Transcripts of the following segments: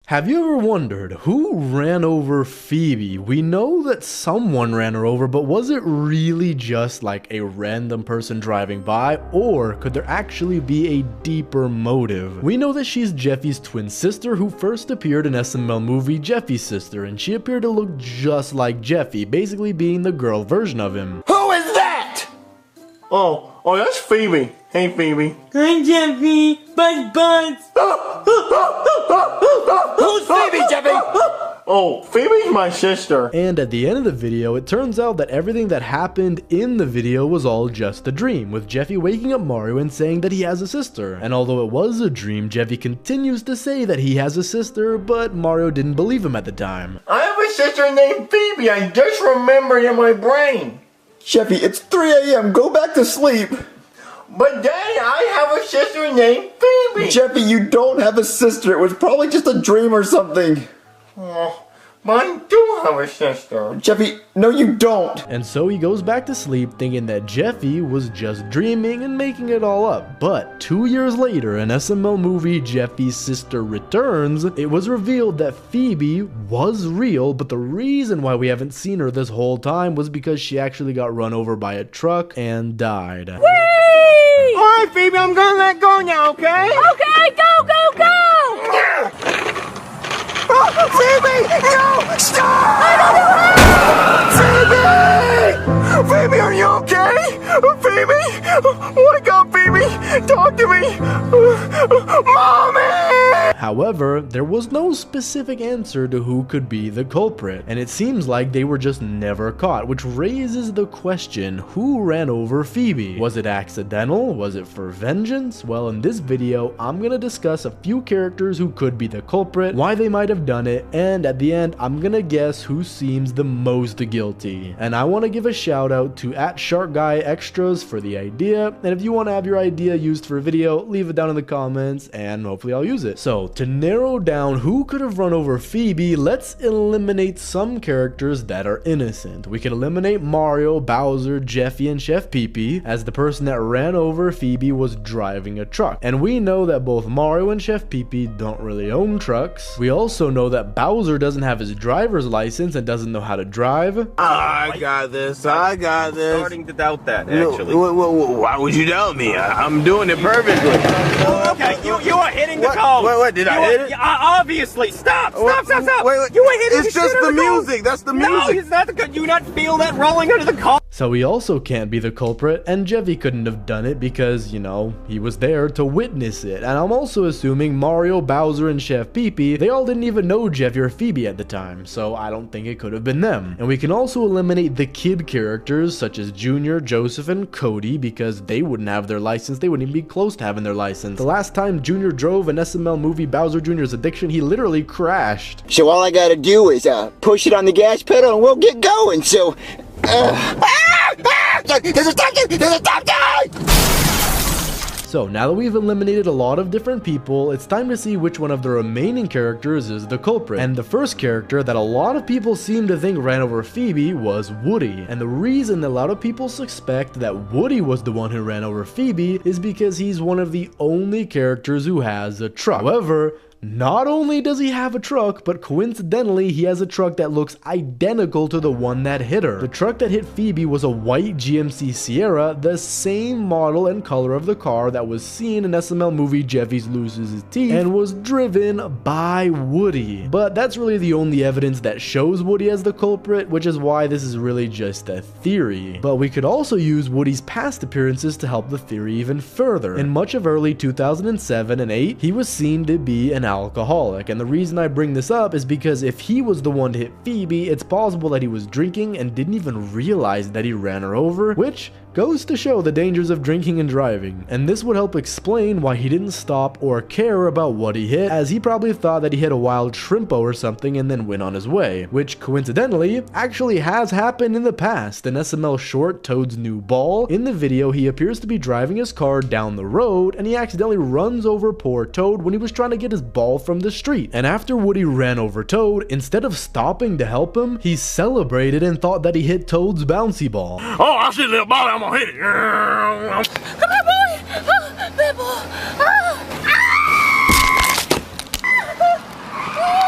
Have you ever wondered who ran over Feebee? We know that someone ran her over, but was it really just like a random person driving by, or could there actually be a deeper motive? We know that she's Jeffy's twin sister who first appeared in SML movie Jeffy's Sister, and she appeared to look just like Jeffy, basically being the girl version of him. Who is that? Oh, that's Feebee. Hey, Feebee. Hi, Jeffy. Buzz. Who's Feebee, Jeffy? Oh, Phoebe's my sister. And at the end of the video, it turns out that everything that happened in the video was all just a dream, with Jeffy waking up Mario and saying that he has a sister. And although it was a dream, Jeffy continues to say that he has a sister, but Mario didn't believe him at the time. I have a sister named Feebee. I just remembered in my brain. Jeffy, it's 3 a.m. Go back to sleep. But Daddy, I have a sister named Feebee. Jeffy, you don't have a sister. It was probably just a dream or something. Oh, but I do have a sister. Jeffy, no you don't. And so he goes back to sleep thinking that Jeffy was just dreaming and making it all up. But 2 years later, in SML movie Jeffy's Sister Returns, it was revealed that Feebee was real, but the reason why we haven't seen her this whole time was because she actually got run over by a truck and died. Alright, Feebee, I'm gonna let go now, okay? Okay, go! Oh, Feebee! No! Stop! Feebee! Feebee, are you okay? Feebee! Wake up, Feebee! Talk to me! Mommy! However, there was no specific answer to who could be the culprit, and it seems like they were just never caught, which raises the question, who ran over Feebee? Was it accidental? Was it for vengeance? Well, in this video, I'm gonna discuss a few characters who could be the culprit, why they might have done it, and at the end, I'm gonna guess who seems the most guilty. And I want to give a shout out to @SharkGuyExtras for the idea, and if you want to have your idea used for a video, leave it down in the comments, and hopefully I'll use it. So, to narrow down who could have run over Feebee, let's eliminate some characters that are innocent. We could eliminate Mario, Bowser, Jeffy, and Chef Feebee, as the person that ran over Feebee was driving a truck. And we know that both Mario and Chef Feebee don't really own trucks. We also know that Bowser doesn't have his driver's license and doesn't know how to drive. I got this. I'm starting to doubt that, actually. Why would you doubt me? I'm doing it perfectly. Okay, you are hitting the code. Wait, did I hit it? Obviously. Stop. Wait. You were hitting It's just the music. That's the music. No, it's not the code. You not feel that rolling under the car? So he also can't be the culprit, and Jeffy couldn't have done it because, you know, he was there to witness it. And I'm also assuming Mario, Bowser, and Chef Feebee, they all didn't even know Jeffy or Feebee at the time, so I don't think it could have been them. And we can also eliminate the kid characters such as Junior, Joseph, and Cody because they wouldn't have their license, they wouldn't even be close to having their license. The last time Junior drove an SML movie Bowser Jr.'s Addiction, he literally crashed. So all I gotta do is push it on the gas pedal and we'll get going. So there's a stop sign! So now that we've eliminated a lot of different people, it's time to see which one of the remaining characters is the culprit. And the first character that a lot of people seem to think ran over Feebee was Woody. And the reason that a lot of people suspect that Woody was the one who ran over Feebee is because he's one of the only characters who has a truck. However, not only does he have a truck, but coincidentally, he has a truck that looks identical to the one that hit her. The truck that hit Feebee was a white GMC Sierra, the same model and color of the car that was seen in SML movie Jeffy Loses His Teeth and was driven by Woody. But that's really the only evidence that shows Woody as the culprit, which is why this is really just a theory. But we could also use Woody's past appearances to help the theory even further. In much of early 2007 and 8, he was seen to be an alcoholic, and the reason I bring this up is because if he was the one to hit Feebee, it's possible that he was drinking and didn't even realize that he ran her over, which goes to show the dangers of drinking and driving. And this would help explain why he didn't stop or care about what he hit, as he probably thought that he hit a wild shrimpo or something and then went on his way, which coincidentally actually has happened in the past. In SML short Toad's New Ball, in the video he appears to be driving his car down the road and he accidentally runs over poor Toad when he was trying to get his ball from the street. And after Woody ran over Toad, instead of stopping to help him, he celebrated and thought that he hit Toad's bouncy ball. Oh, I see a little ball. I'm gonna hit it. Come on, boy! Oh, bad boy! Ah! Ah!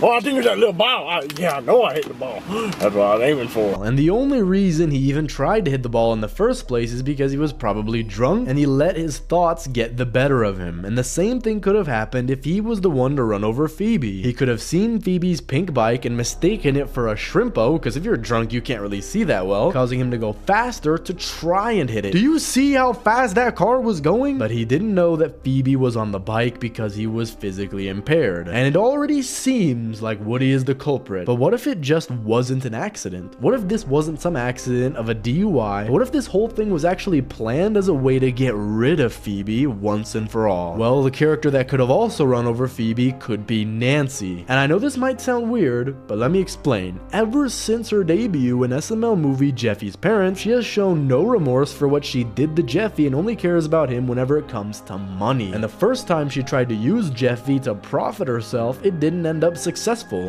Oh, I think it's that little ball. Yeah, I know I hit the ball. That's what I was aiming for. And the only reason he even tried to hit the ball in the first place is because he was probably drunk and he let his thoughts get the better of him. And the same thing could have happened if he was the one to run over Feebee. He could have seen Feebee's pink bike and mistaken it for a Shrimpo, because if you're drunk you can't really see that well, causing him to go faster to try and hit it. Do you see how fast that car was going? But he didn't know that Feebee was on the bike because he was physically impaired. And it already seems like Woody is the culprit. But what if it just wasn't an accident? What if this wasn't some accident of a DUI? What if this whole thing was actually planned as a way to get rid of Feebee once and for all? Well, the character that could have also run over Feebee could be Nancy. And I know this might sound weird, but let me explain. Ever since her debut in SML movie Jeffy's Parents, she has shown no remorse for what she did to Jeffy and only cares about him whenever it comes to money. And the first time she tried to use Jeffy to profit herself, it didn't end up successful,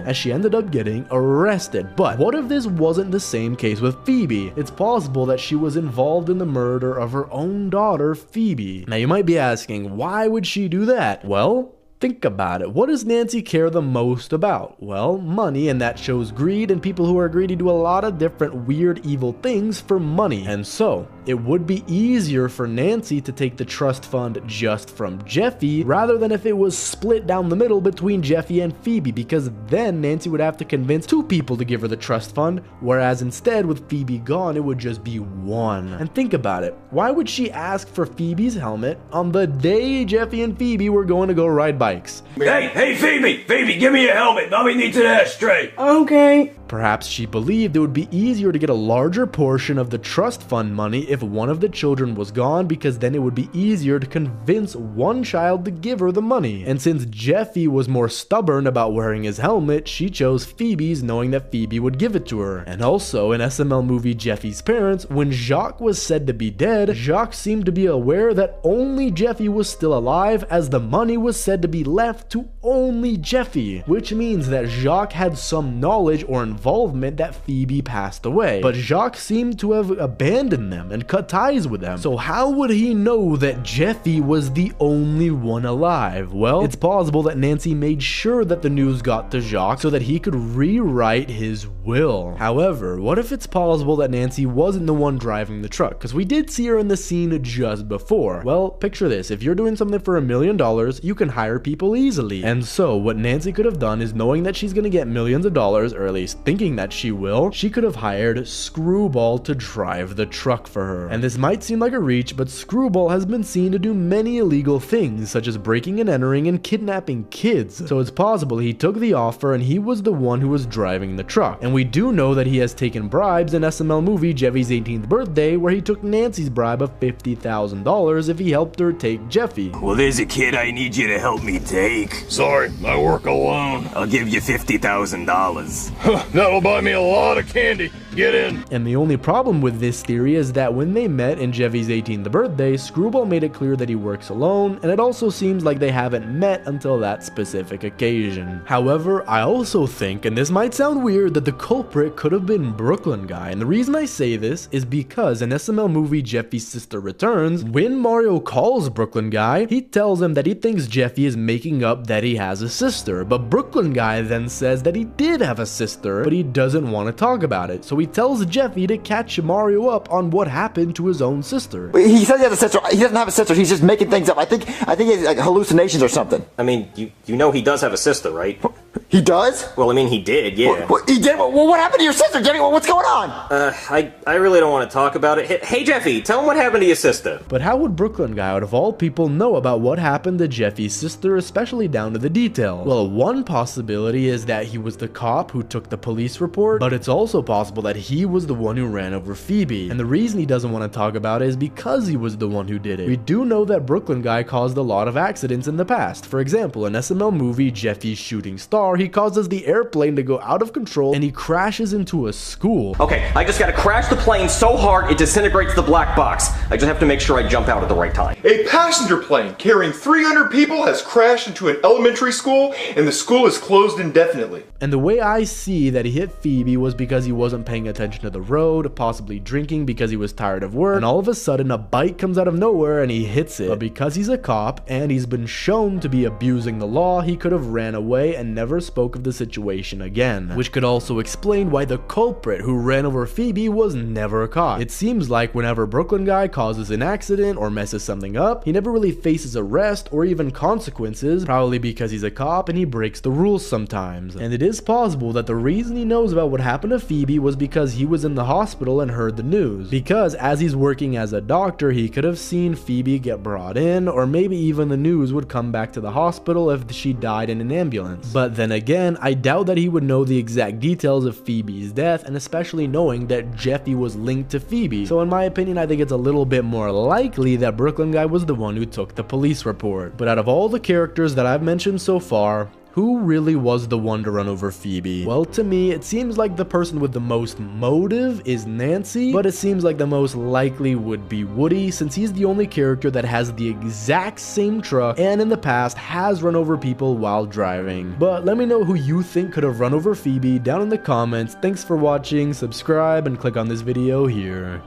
as she ended up getting arrested. But what if this wasn't the same case with Feebee? It's possible that she was involved in the murder of her own daughter, Feebee. Now you might be asking, why would she do that? Well, think about it. What does Nancy care the most about? Well, money, and that shows greed, and people who are greedy do a lot of different weird, evil things for money. And so, it would be easier for Nancy to take the trust fund just from Jeffy, rather than if it was split down the middle between Jeffy and Feebee, because then Nancy would have to convince two people to give her the trust fund, whereas instead, with Feebee gone, it would just be one. And think about it. Why would she ask for Phoebe's helmet on the day Jeffy and Feebee were going to go ride bikes? Hey, Feebee! Feebee, give me your helmet. Mommy needs an ashtray. Okay. Perhaps she believed it would be easier to get a larger portion of the trust fund money if one of the children was gone, because then it would be easier to convince one child to give her the money. And since Jeffy was more stubborn about wearing his helmet, she chose Phoebe's, knowing that Feebee would give it to her. And also, in SML movie Jeffy's Parents, when Jacques was said to be dead, Jacques seemed to be aware that only Jeffy was still alive, as the money was said to be left to only Jeffy, which means that Jacques had some knowledge or involvement that Feebee passed away. But Jacques seemed to have abandoned them and cut ties with them. So how would he know that Jeffy was the only one alive? Well, it's possible that Nancy made sure that the news got to Jacques so that he could rewrite his will. However, what if it's possible that Nancy wasn't the one driving the truck? Because we did see her in the scene just before. Well, picture this. If you're doing something for $1 million, you can hire people easily. And so what Nancy could have done is, knowing that she's gonna get millions of dollars, or at least thinking that she will, she could have hired Screwball to drive the truck for her. And this might seem like a reach, but Screwball has been seen to do many illegal things, such as breaking and entering and kidnapping kids. So it's possible he took the offer and he was the one who was driving the truck. And we do know that he has taken bribes in SML movie Jeffy's 18th birthday, where he took Nancy's bribe of $50,000 if he helped her take Jeffy. Well, there's a kid I need you to help me take. Sorry, I work alone. I'll give you $50,000. That'll buy me a lot of candy. Get in. And the only problem with this theory is that when they met in Jeffy's 18th birthday, Screwball made it clear that he works alone, and it also seems like they haven't met until that specific occasion. However, I also think, and this might sound weird, that the culprit could have been Brooklyn Guy. And the reason I say this is because in SML movie Jeffy's Sister Returns, when Mario calls Brooklyn Guy, he tells him that he thinks Jeffy is making up that he has a sister. But Brooklyn Guy then says that he did have a sister, but he doesn't want to talk about it. So he tells Jeffy to catch Mario up on what happened to his own sister. He says he has a sister. He doesn't have a sister. He's just making things up. I think he has like hallucinations or something. I mean, you know he does have a sister, right? He does? Well, I mean, he did, yeah. He did? Well, what happened to your sister, Jeffy? What's going on? I really don't want to talk about it. Hey, Jeffy, tell him what happened to your sister. But how would Brooklyn Guy, out of all people, know about what happened to Jeffy's sister, especially down to the detail? Well, one possibility is that he was the cop who took the police report, but it's also possible that he was the one who ran over Feebee. And the reason he doesn't want to talk about it is because he was the one who did it. We do know that Brooklyn Guy caused a lot of accidents in the past. For example, in SML movie Jeffy's Shooting Star, he causes the airplane to go out of control and he crashes into a school. Okay, I just gotta crash the plane so hard it disintegrates the black box. I just have to make sure I jump out at the right time. A passenger plane carrying 300 people has crashed into an elementary school, and the school is closed indefinitely. And the way I see that he hit Feebee was because he wasn't paying attention to the road, possibly drinking because he was tired of work, and all of a sudden a bike comes out of nowhere and he hits it. But because he's a cop and he's been shown to be abusing the law, he could have ran away and never never spoke of the situation again, which could also explain why the culprit who ran over Feebee was never caught. It seems like whenever Brooklyn guy causes an accident or messes something up, he never really faces arrest or even consequences, probably because he's a cop and he breaks the rules sometimes. And it is possible that the reason he knows about what happened to Feebee was because he was in the hospital and heard the news, because as he's working as a doctor, he could have seen Feebee get brought in, or maybe even the news would come back to the hospital if she died in an ambulance. But then again, I doubt that he would know the exact details of Feebee's death, and especially knowing that Jeffy was linked to Feebee. So in my opinion, I think it's a little bit more likely that Brooklyn guy was the one who took the police report. But out of all the characters that I've mentioned so far, who really was the one to run over Feebee? Well, to me, it seems like the person with the most motive is Nancy, but it seems like the most likely would be Woody, since he's the only character that has the exact same truck and in the past has run over people while driving. But let me know who you think could have run over Feebee down in the comments. Thanks for watching, subscribe, and click on this video here.